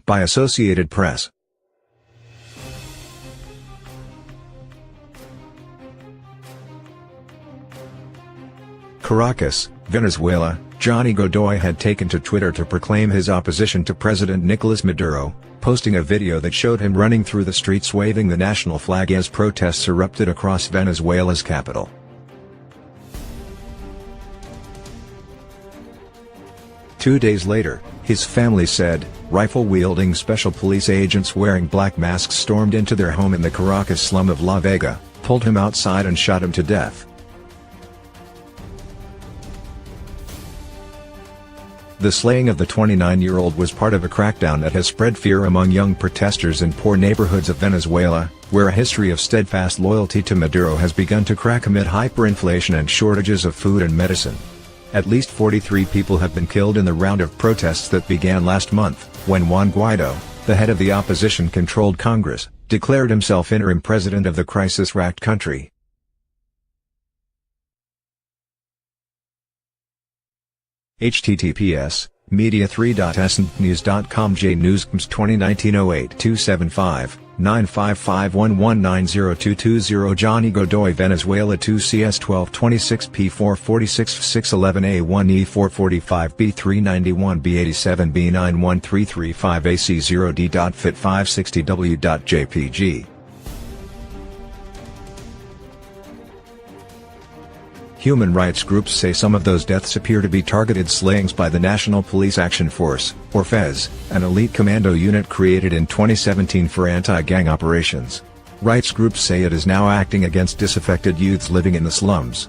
by Associated Press. Caracas, Venezuela. Johnny Godoy had taken to Twitter to proclaim his opposition to President Nicolas Maduro, posting a video that showed him running through the streets waving the national flag as protests erupted across Venezuela's capital. Two days later, his family said, rifle-wielding special police agents wearing black masks stormed into their home in the Caracas slum of La Vega, pulled him outside and shot him to death. The slaying of the 29-year-old was part of a crackdown that has spread fear among young protesters in poor neighborhoods of Venezuela, where a history of steadfast loyalty to Maduro has begun to crack amid hyperinflation and shortages of food and medicine. At least 43 people have been killed in the round of protests that began last month, when Juan Guaido, the head of the opposition-controlled Congress, declared himself interim president of the crisis-racked country. https media3.snews.com jnewscoms 2019-08-275 95511902220 Johnny Godoy Venezuela 2 CS 1226 P446 611A1 E445 B391 B87 B91335 AC0D.fit 560W.jpg. Human rights groups say some of those deaths appear to be targeted slayings by the National Police Action Force, or FEZ, an elite commando unit created in 2017 for anti-gang operations. Rights groups say it is now acting against disaffected youths living in the slums.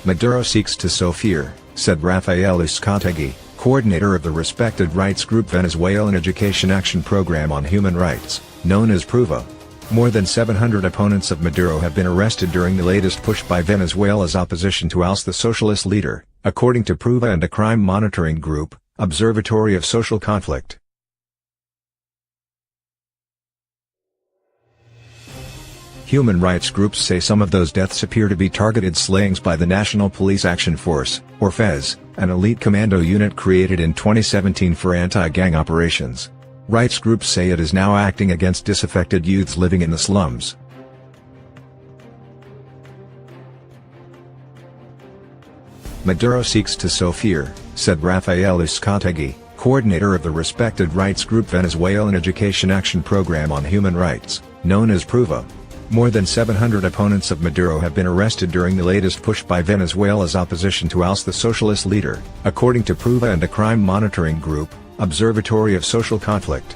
Maduro seeks to sow fear, said Rafael Uzcategui, coordinator of the respected rights group Venezuelan Education Action Program on Human Rights, known as PRUVA. More than 700 opponents of Maduro have been arrested during the latest push by Venezuela's opposition to oust the socialist leader, according to PRUVA and a crime monitoring group, Observatory of Social Conflict. Human rights groups say some of those deaths appear to be targeted slayings by the National Police Action Force, or FEZ, an elite commando unit created in 2017 for anti-gang operations. Rights groups say it is now acting against disaffected youths living in the slums. Maduro seeks to sow fear, said Rafael Uzcategui, coordinator of the respected rights group Venezuelan Education Action Program on Human Rights, known as PRUVA. More than 700 opponents of Maduro have been arrested during the latest push by Venezuela's opposition to oust the socialist leader, according to PRUVA and a crime monitoring group, Observatory of Social Conflict.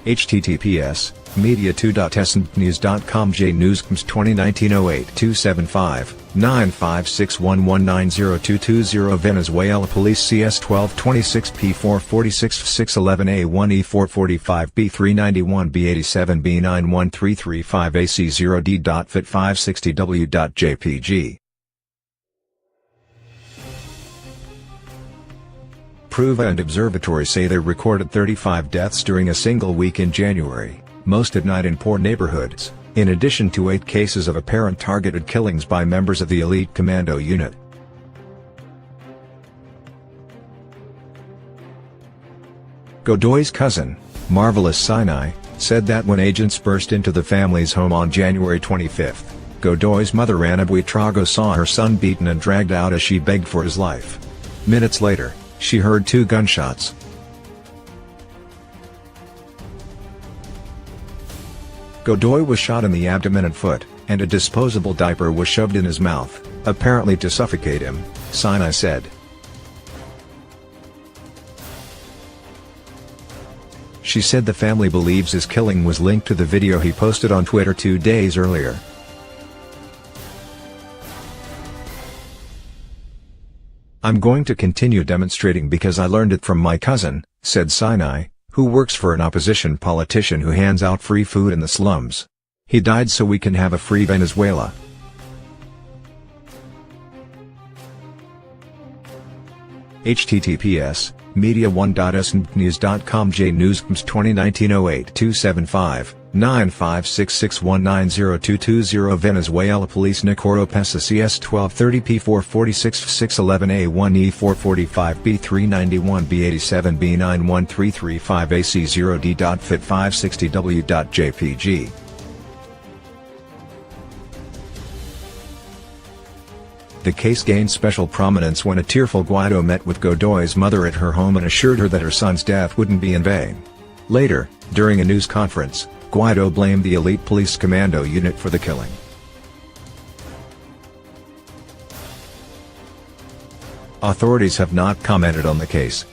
https media2.snews.com jnewscoms 2019-08-275 95611902220 Venezuela Police CS 1226 P446 611A1 E445 B391 B87 B91335 AC0D.fit 560W.jpg. PRUVA and Observatory say they recorded 35 deaths during a single week in January, most at night in poor neighborhoods, in addition to 8 cases of apparent targeted killings by members of the elite commando unit. Godoy's cousin, Marvelous Sinai, said that when agents burst into the family's home on January 25, Godoy's mother Ana Buitrago saw her son beaten and dragged out as she begged for his life. Minutes later, she heard 2 gunshots. Godoy was shot in the abdomen and foot, and a disposable diaper was shoved in his mouth, apparently to suffocate him, Sinai said. She said the family believes his killing was linked to the video he posted on Twitter 2 days earlier. "I'm going to continue demonstrating because I learned it from my cousin," said Sinai, who works for an opposition politician who hands out free food in the slums. "He died so we can have a free Venezuela." https Media1.snbnews.com JNewsComs 2019-08-275, 95661902220 Venezuela Police Nicolas Maduro CS 1230 P446 611 A1 E445 B391 B87 B91335 AC0D.fit 560W.jpg. The case gained special prominence when a tearful Guaido met with Godoy's mother at her home and assured her that her son's death wouldn't be in vain. Later, during a news conference, Guaido blamed the elite police commando unit for the killing. Authorities have not commented on the case.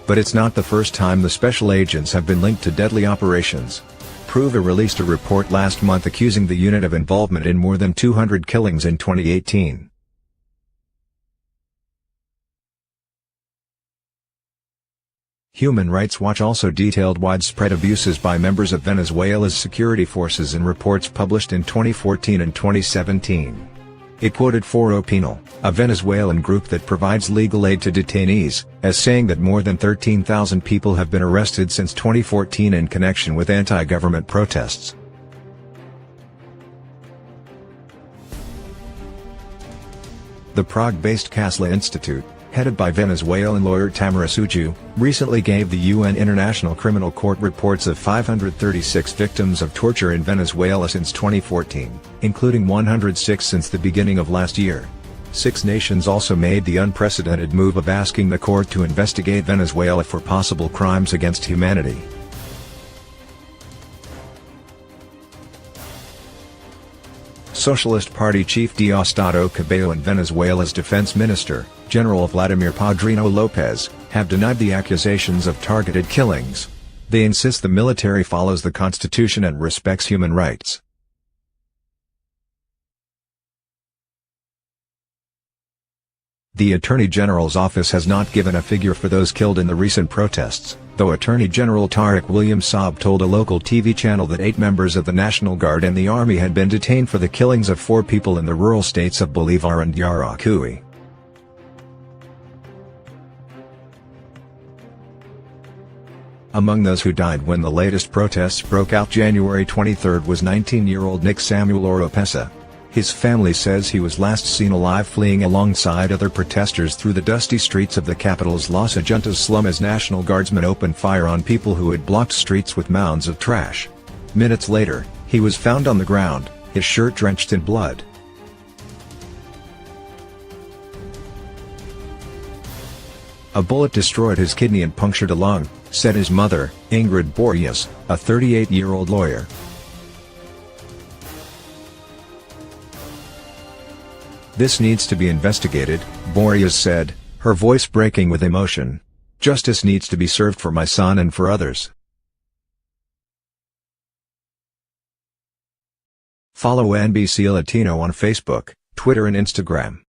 But it's not the first time the special agents have been linked to deadly operations. Pruva released a report last month accusing the unit of involvement in more than 200 killings in 2018. Human Rights Watch also detailed widespread abuses by members of Venezuela's security forces in reports published in 2014 and 2017. It quoted Foro Penal, a Venezuelan group that provides legal aid to detainees, as saying that more than 13,000 people have been arrested since 2014 in connection with anti-government protests. The Prague-based Casla Institute, headed by Venezuelan lawyer Tamara Suju, recently gave the UN International Criminal Court reports of 536 victims of torture in Venezuela since 2014, including 106 since the beginning of last year. 6 nations also made the unprecedented move of asking the court to investigate Venezuela for possible crimes against humanity. Socialist Party chief Diosdado Cabello and Venezuela's defense minister, General Vladimir Padrino Lopez, have denied the accusations of targeted killings. They insist the military follows the constitution and respects human rights. The Attorney General's office has not given a figure for those killed in the recent protests, though Attorney General Tariq William Saab told a local TV channel that 8 members of the National Guard and the Army had been detained for the killings of 4 people in the rural states of Bolívar and Yaracuy. Among those who died when the latest protests broke out January 23 was 19-year-old Nick Samuel Oropesa. His family says he was last seen alive fleeing alongside other protesters through the dusty streets of the capital's Los Ajuntos slum as National Guardsmen opened fire on people who had blocked streets with mounds of trash. Minutes later, he was found on the ground, his shirt drenched in blood. A bullet destroyed his kidney and punctured a lung, said his mother, Ingrid Borges, a 38-year-old lawyer. "This needs to be investigated," Borges said, her voice breaking with emotion. "Justice needs to be served for my son and for others." Follow NBC Latino on Facebook, Twitter and Instagram.